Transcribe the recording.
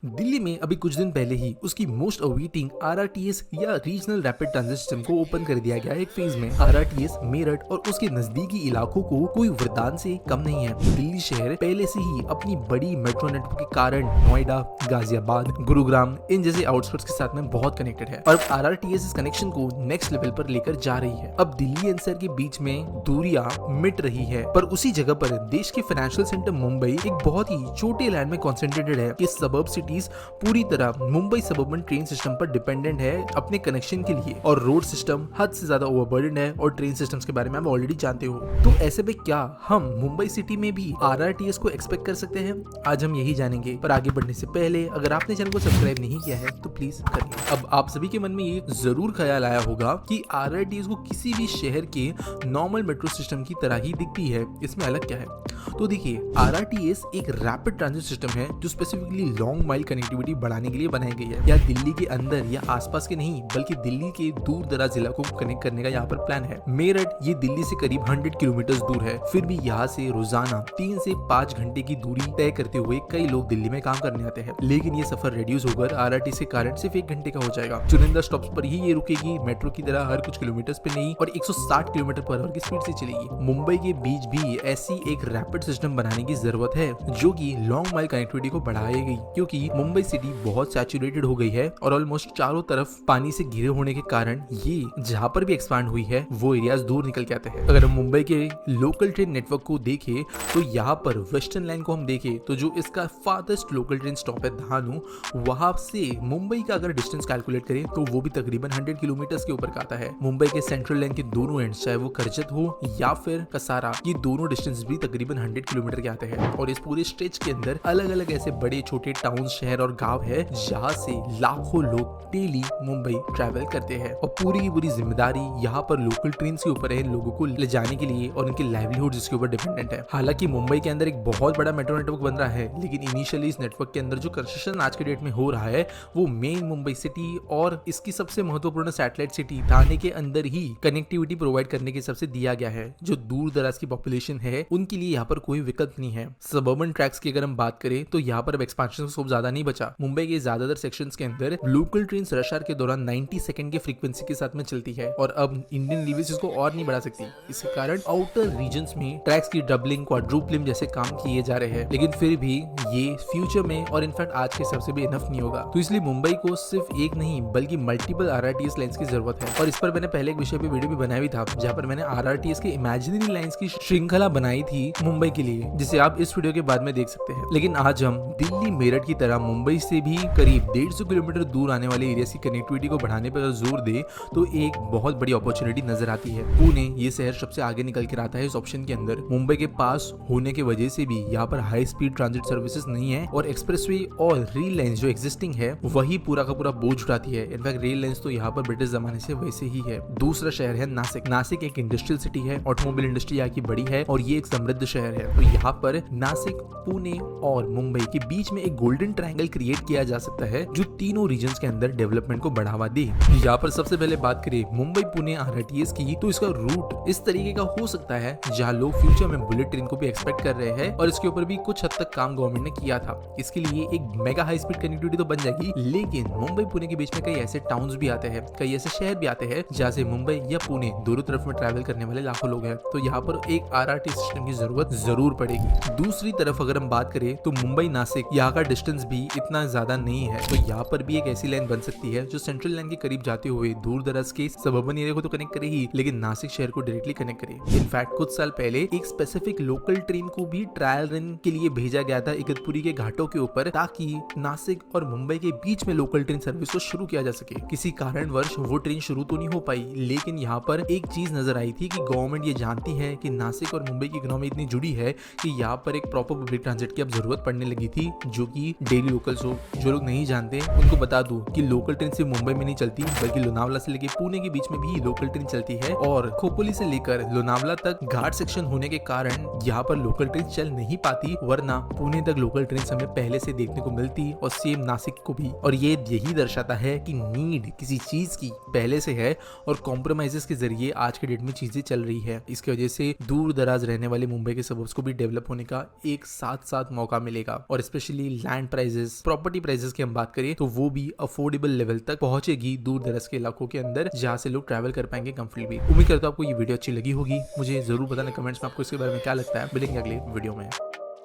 दिल्ली में अभी कुछ दिन पहले ही उसकी मोस्ट अवेटिंग आरआरटीएस या रीजनल रैपिड ट्रांजिट सिस्टम को ओपन कर दिया गया एक फेज में। आरआरटीएस मेरठ और उसके नजदीकी इलाकों को कोई वरदान से कम नहीं है। दिल्ली शहर पहले से ही अपनी बड़ी मेट्रो नेटवर्क के कारण नोएडा, गाजियाबाद, गुरुग्राम इन जैसे आउटस्कर्ट्स के साथ में बहुत कनेक्टेड है और आरआरटीएस इस कनेक्शन को नेक्स्ट लेवल पर लेकर जा रही है। अब दिल्ली एनसीआर के बीच में दूरियां मिट रही है, पर उसी जगह पर देश के फाइनेंशियल सेंटर मुंबई एक बहुत ही छोटे लैंड में कॉन्सेंट्रेटेड है। इस सबर्ब पूरी तरह मुंबई सबर्बन ट्रेन सिस्टम पर डिपेंडेंट है अपने कनेक्शन के लिए और रोड सिस्टम हद से ज्यादा ओवरबर्डन है और ट्रेन सिस्टम्स के बारे में आप ऑलरेडी जानते हो। तो ऐसे में क्या हम मुंबई सिटी में भी आरआरटीएस को एक्सपेक्ट कर सकते हैं? आज हम यही जानेंगे, पर आगे बढ़ने से पहले अगर आपने चैनल को सब्सक्राइब नहीं किया है तो प्लीज करिए। अब आप सभी के मन में ये जरूर ख्याल आया होगा कि आरआरटीएस को किसी भी शहर के नॉर्मल मेट्रो सिस्टम की तरह ही दिखती है, इसमें अलग क्या है? तो देखिए, आरआरटीएस एक रैपिड ट्रांजिट सिस्टम है जो स्पेसिफिकली लॉन्ग माइल कनेक्टिविटी बढ़ाने के लिए बनाई गई है। यह दिल्ली के अंदर या आसपास के नहीं बल्कि दिल्ली के दूर दराज इलाकों को कनेक्ट करने का यहाँ पर प्लान है। मेरठ ये दिल्ली से करीब 100 किलोमीटर दूर है, फिर भी यहाँ से रोजाना 3 से 5 घंटे की दूरी तय करते हुए कई लोग दिल्ली में काम करने आते हैं। लेकिन ये सफर रिड्यूस होकर आरआरटीएस के कारण सिर्फ 1 घंटे का हो जाएगा। चुनिंदा स्टॉप्स पर ही ये रुकेगी, मेट्रो की तरह हर कुछ किलोमीटर पे नहीं, और 160 किलोमीटर पर आवर की स्पीड से चलेगी। मुंबई के बीच भी ऐसी एक रैपिड सिस्टम बनाने की जरूरत है जो कि लॉन्ग माइल कनेक्टिविटी को बढ़ाएगी, क्योंकि मुंबई सिटी बहुत सैचुरेटेड हो गई है और ऑलमोस्ट चारों तरफ पानी से घिरे होने के कारण ये जहां पर भी एक्सपांड हुई है वो एरियाज दूर निकल के आते हैं। अगर हम मुंबई के लोकल ट्रेन नेटवर्क को देखें तो यहाँ पर वेस्टर्न लाइन को हम देखें तो जो इसका फादर्स्ट लोकल ट्रेन स्टॉप है धानु, वहां से मुंबई का अगर डिस्टेंस कैलकुलेट करें तो वो भी तकरीबन 100 किलोमीटर के ऊपर का आता है। मुंबई के सेंट्रल लाइन के दोनों एंड, चाहे वो कर्जत हो या फिर कसारा, ये दोनों डिस्टेंस भी तकरीबन 100 किलोमीटर के आते हैं। और इस पूरे स्ट्रेच के अंदर अलग अलग ऐसे बड़े छोटे टाउन, शहर और गांव है जहाँ से लाखों लोग डेली मुंबई ट्रैवल करते हैं और पूरी की पूरी जिम्मेदारी यहाँ पर लोकल ट्रेन के ऊपर है लोगों को ले जाने के लिए और उनके लाइवलीहुड जिसके ऊपर डिपेंडेंट है। हालांकि मुंबई के अंदर एक बहुत बड़ा मेट्रो नेटवर्क बन रहा है, लेकिन इनिशियली इस नेटवर्क के अंदर जो कंस्ट्रक्शन आज के डेट में हो रहा है वो मेन मुंबई सिटी और इसकी सबसे महत्वपूर्ण सैटेलाइट सिटी थाने के अंदर ही कनेक्टिविटी प्रोवाइड करने के सबसे दिया गया है। जो दूर दराज की पॉपुलेशन है उनके लिए यहाँ पर कोई विकल्प नहीं है। सबर्बन ट्रैक्स की अगर हम बात करें तो यहाँ पर अब एक्सपेंशन का स्कोप ज्यादा नहीं बचा। मुंबई के ज्यादातर सेक्शंस के अंदर लोकल ट्रेन रश आवर के दौरान 90 सेकंड के फ्रीक्वेंसी के साथ में चलती है और अब इंडियन रेलवेज इसको और नहीं बढ़ा सकती। इसके कारण आउटर रीजन्स में ट्रैक्स की डबलिंग, क्वाड्रुपलिंग जैसे काम किए जा रहे हैं, लेकिन फिर भी ये फ्यूचर में और इनफैक्ट आज के हिसाब से भी इनफ नहीं होगा। तो इसलिए मुंबई को सिर्फ एक नहीं बल्कि मल्टीपल आरआरटीएस लाइंस की जरूरत है। और इस पर मैंने पहले एक विषय पे वीडियो भी बनाया भी था जहाँ पर मैंने आरआरटीएस के इमेजिनरी लाइंस की श्रृंखला बनाई थी मुंबई के लिए, जिसे आप इस वीडियो के बाद में देख सकते हैं। लेकिन आज हम दिल्ली मेरठ की तरह मुंबई से भी करीब 150 किलोमीटर दूर आने वाले एरिया की कनेक्टिविटी को बढ़ाने पर जोर दे तो एक बहुत बड़ी अपॉर्चुनिटी नजर आती है। पुणे ये शहर सबसे आगे निकल कर आता है इस ऑप्शन के अंदर। मुंबई के पास होने की वजह से भी यहाँ पर हाई स्पीड ट्रांजिट सर्विसेज नहीं है और एक्सप्रेसवे और रेल लाइंस जो एग्जिस्टिंग है वही पूरा का पूरा बोझ उठाती है। इनफैक्ट रेल लाइंस तो यहाँ पर ब्रिटिश जमाने से वैसे ही है। दूसरा शहर है नासिक। नासिक एक इंडस्ट्रियल सिटी है, ऑटोमोबाइल इंडस्ट्री यहाँ की बड़ी है और ये एक समृद्ध शहर है। तो यहाँ पर नासिक, पुणे और मुंबई के बीच में एक गोल्डन ट्रायंगल क्रिएट किया जा सकता है जो तीनों रीजन्स के अंदर डेवलपमेंट को बढ़ावा दे। यहाँ पर सबसे पहले बात करें मुंबई पुणे आरआरटीएस की, तो इसका रूट इस तरीके का हो सकता है जहाँ लोग फ्यूचर में बुलेट ट्रेन को भी एक्सपेक्ट कर रहे हैं और इसके ऊपर भी कुछ हद तक काम गवर्नमेंट ने किया था। इसके लिए एक मेगा हाई स्पीड कनेक्टिविटी तो बन जाएगी, लेकिन मुंबई पुणे के बीच में कई ऐसे टाउन्स भी आते हैं, कई ऐसे शहर भी आते हैं जहाँ से मुंबई या पुणे दोनों तरफ में ट्रैवल करने वाले लाखों लोग हैं। तो यहाँ पर एक आरआरटी सिस्टम की जरूरत जरूर पड़ेगी। दूसरी तरफ अगर हम बात करें तो मुंबई नासिक यहाँ का डिस्टेंस भी इतना ज्यादा नहीं है, तो यहाँ पर भी एक ऐसी लाइन बन सकती है जो सेंट्रल लाइन के करीब जाते हुए दूर दराज के सबर्बन एरिया को तो कनेक्ट करेगी, लेकिन नासिक शहर को डायरेक्टली कनेक्ट करेगी। इनफैक्ट कुछ साल पहले एक स्पेसिफिक लोकल ट्रेन को भी ट्रायल रन के लिए भेजा गया था इगतपुरी के घाटों के ऊपर, ताकि नासिक और मुंबई के बीच में लोकल ट्रेन सर्विस को शुरू किया जा सके। किसी कारणवश वो ट्रेन शुरू तो नहीं हो पाई, लेकिन यहाँ पर एक चीज नजर आई थी कि गवर्नमेंट ये जानती है कि नासिक और मुंबई की इकोनॉमी इतनी जुड़ी है कि यहाँ पर एक प्रॉपर पब्लिक ट्रांजिट की अब जरूरत पड़ने लगी थी, जो कि डेली लोकल्स हो। जो लोग नहीं जानते उनको बता दूं कि लोकल ट्रेन सिर्फ मुंबई में नहीं चलती बल्कि लोनावला से लेकर पुणे के बीच में भी लोकल ट्रेन चलती है और खोपोली से लेकर लोनावला तक घाट सेक्शन होने के कारण यहाँ पर लोकल ट्रेन चल नहीं पाती, वरना पुणे तक लोकल ट्रेन हमें पहले से देखने को मिलती और सेम नासिक को भी। और ये यही दर्शाता है कि नीड किसी चीज की पहले से है और कॉम्प्रोमाइजेस के जरिए आज के डेट में चीजें चल रही है। इसकी वजह से दूर दराज रहने वाले मुंबई के सबर्ब्स को भी डेवलप होने का एक साथ साथ मौका मिलेगा और specially land price prices, property prices की हम बात करें तो वो भी अफोर्डेबल लेवल तक पहुंचेगी दूर दराज के इलाकों के अंदर, जहां से लोग ट्रैवल कर पाएंगे कंफर्टेबली। उम्मीद करता हूं आपको ये वीडियो अच्छी लगी होगी। मुझे जरूर बताना कमेंट्स में आपको इसके बारे में क्या लगता है। मिलेंगे अगले वीडियो में।